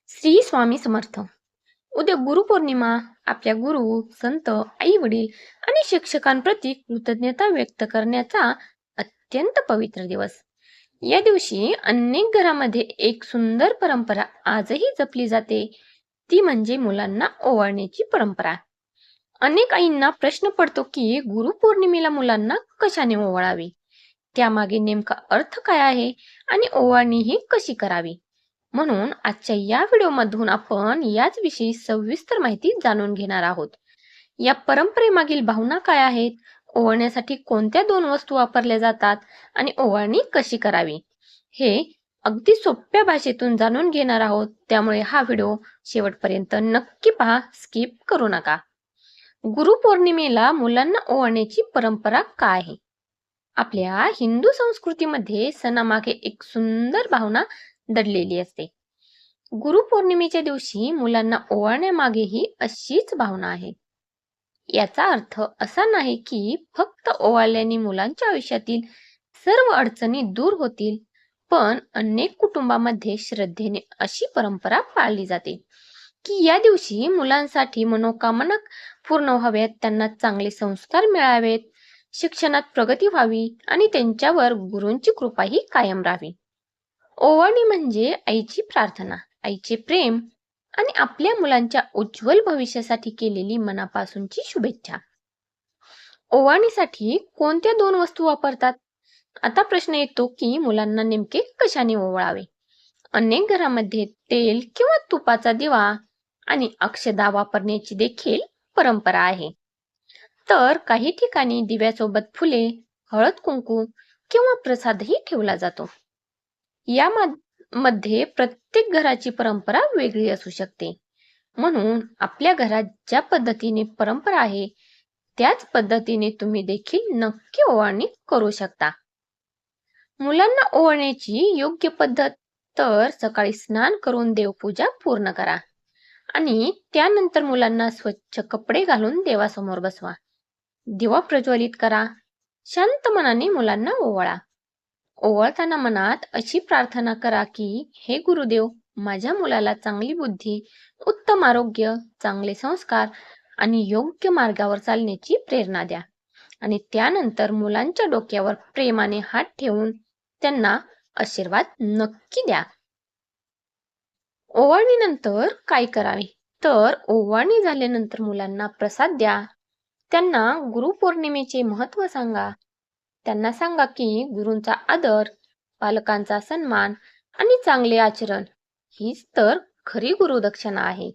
श्री स्वामी समर्थ. उद्या गुरुपौर्णिमा. आपल्या गुरु, संत, आई वडील आणि शिक्षकांप्रती कृतज्ञता व्यक्त करण्याचा अत्यंत पवित्र दिवस. या दिवशी अनेक घरामध्ये एक सुंदर परंपरा आजही जपली जाते, ती म्हणजे मुलांना ओवाळण्याची परंपरा. अनेक आईंना प्रश्न पडतो की गुरुपौर्णिमेला मुलांना कशाने ओवाळावे, त्यामागे नेमका अर्थ काय आहे आणि ओवाळणी ही कशी करावी. म्हणून आजच्या या व्हिडिओमधून आपण याच विषयी सविस्तर माहिती जाणून घेणार आहोत. या परंपरेमागील भावना काय आहेत, ओवाळण्यासाठी कोणत्या दोन वस्तू वापरल्या जातात आणि ओवाळणी कशी करावी, हे अगदी सोप्या भाषेतून जाणून घेणार आहोत. त्यामुळे हा व्हिडिओ शेवटपर्यंत नक्की पहा, स्किप करू नका. गुरुपौर्णिमेला मुलांना ओवाळण्याची परंपरा काय आहे? आपल्या हिंदू संस्कृतीमध्ये सणामागे एक सुंदर भावना दडलेली असते. गुरुपौर्णिमेच्या दिवशी मुलांना ओवाळण्यामागेही अशीच भावना आहे. याचा अर्थ असा नाही की फक्त ओवाळल्याने मुलांच्या आयुष्यातील सर्व अडचणी दूर होतील, पण अनेक कुटुंबामध्ये श्रद्धेने अशी परंपरा पाळली जाते की या दिवशी मुलांसाठी मनोकामना पूर्ण व्हाव्यात, त्यांना चांगले संस्कार मिळावेत, शिक्षणात प्रगती व्हावी आणि त्यांच्यावर गुरूंची कृपाही कायम राहावी. ओवाळणी म्हणजे आईची प्रार्थना, आईचे प्रेम आणि आपल्या मुलांच्या उज्ज्वल भविष्यासाठी केलेली मनापासूनची शुभेच्छा. ओवाळणीसाठी कोणत्या दोन वस्तू वापरतात? आता प्रश्न येतो की मुलांना नेमके कशाने ओवाळावे. अनेक घरामध्ये तेल किंवा तुपाचा दिवा आणि अक्षदा वापरण्याची देखील परंपरा आहे. तर काही ठिकाणी दिव्यासोबत फुले, हळद कुंकू किंवा प्रसादही ठेवला जातो. मध्ये प्रत्येक घराची परंपरा वेगळी असू शकते. म्हणून आपल्या घरात ज्या पद्धतीने परंपरा आहे त्याच पद्धतीने तुम्ही देखील नक्की ओवाळणी करू शकता. मुलांना ओवाळण्याची योग्य पद्धत: तर सकाळी स्नान करून देवपूजा पूर्ण करा आणि त्यानंतर मुलांना स्वच्छ कपडे घालून देवासमोर बसवा. दिवा प्रज्वलित करा. शांत मनाने मुलांना ओवाळा. ओवाळताना मनात अशी प्रार्थना करा की हे गुरुदेव, माझ्या मुलाला चांगली बुद्धी, उत्तम आरोग्य, चांगले संस्कार आणि योग्य मार्गावर चालण्याची प्रेरणा द्या. आणि त्यानंतर मुलांच्या डोक्यावर प्रेमाने हात ठेवून त्यांना आशीर्वाद नक्की द्या. ओवाळणीनंतर काय करावे? तर ओवाळणी झाल्यानंतर मुलांना प्रसाद द्या. त्यांना गुरुपौर्णिमेचे महत्त्व सांगा. त्यांना सांगा की गुरूंचा आदर, पालकांचा सन्मान आणि चांगले आचरण हीच तर खरी गुरुदक्षिणा आहे.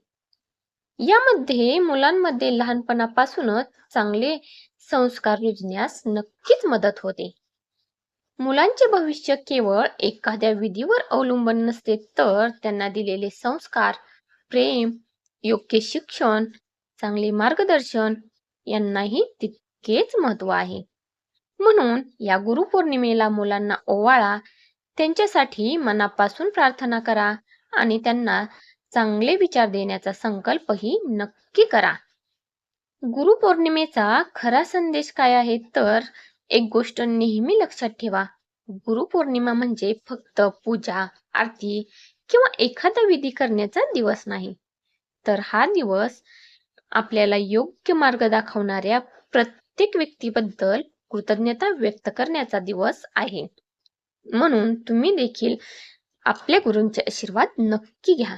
यामध्ये मुलांमध्ये लहानपणापासूनच चांगले संस्कार रुजण्यास नक्कीच मदत होते. मुलांचे भविष्य केवळ एखाद्या विधीवर अवलंबून नसते, तर त्यांना दिलेले संस्कार, प्रेम, योग्य शिक्षण, चांगले मार्गदर्शन यांनाही तितकेच महत्त्व आहे. म्हणून या गुरुपौर्णिमेला मुलांना ओवाळा, त्यांच्यासाठी मनापासून प्रार्थना करा आणि त्यांना चांगले विचार देण्याचा संकल्पही नक्की करा. गुरुपौर्णिमेचा खरा संदेश काय आहे? तर एक गोष्ट नेहमी लक्षात ठेवा, गुरुपौर्णिमा म्हणजे फक्त पूजा, आरती किंवा एखादा विधी करण्याचा दिवस नाही, तर हा दिवस आपल्याला योग्य मार्ग दाखवणाऱ्या प्रत्येक व्यक्तीबद्दल कृतज्ञता व्यक्त करण्याचा दिवस आहे. म्हणून तुम्ही देखील आपल्या गुरूंचे आशीर्वाद नक्की घ्या.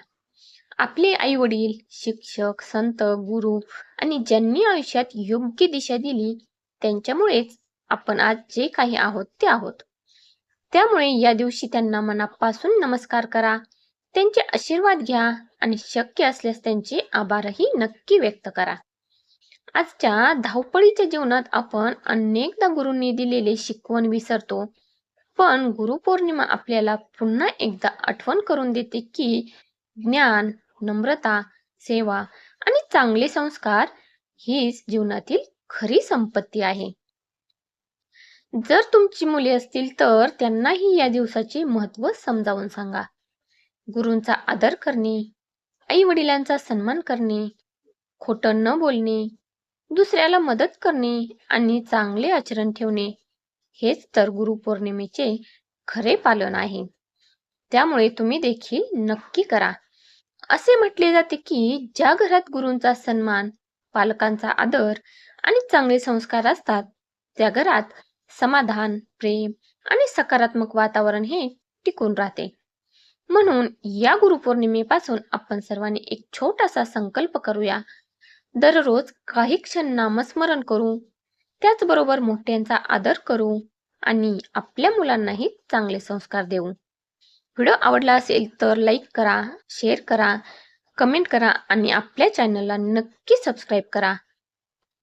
आपले आई वडील, शिक्षक, संत, गुरु आणि ज्यांनी आयुष्यात योग्य दिशा दिली, त्यांच्यामुळेच आपण आज जे काही आहोत ते आहोत. त्यामुळे या दिवशी त्यांना मनापासून नमस्कार करा, त्यांचे आशीर्वाद घ्या आणि शक्य असल्यास त्यांचे आभारही नक्की व्यक्त करा. आजच्या धावपळीच्या जीवनात आपण अनेकदा गुरूंनी दिलेले शिकवण विसरतो, पण गुरुपौर्णिमा आपल्याला पुन्हा एकदा आठवण करून देते की ज्ञान, नम्रता, सेवा आणि चांगले संस्कार हीच जीवनातील खरी संपत्ती आहे. जर तुमची मुले असतील तर त्यांनाही या दिवसाचे महत्त्व समजावून सांगा. गुरूंचा आदर करणे, आई वडिलांचा सन्मान करणे, खोटं न बोलणे, दुसऱ्याला मदत करणे आणि चांगले आचरण ठेवणे हेच तर गुरुपौर्णिमेचे खरे पालन आहे. त्यामुळे तुम्ही देखील नक्की करा. असे म्हटले जाते की ज्या घरात गुरूंचा सन्मान, पालकांचा आदर आणि चांगले संस्कार असतात, त्या घरात समाधान, प्रेम आणि सकारात्मक वातावरण हे टिकून राहते. म्हणून या गुरुपौर्णिमेपासून आपण सर्वांनी एक छोटासा संकल्प करूया. दररोज काही क्षण नामस्मरण करू, त्याचबरोबर मोठ्यांचा आदर करू आणि आपल्या मुलांनाही चांगले संस्कार देऊ. व्हिडिओ आवडला असेल तर लाईक करा, शेअर करा, कमेंट करा आणि आपल्या चॅनलला नक्की सबस्क्राईब करा.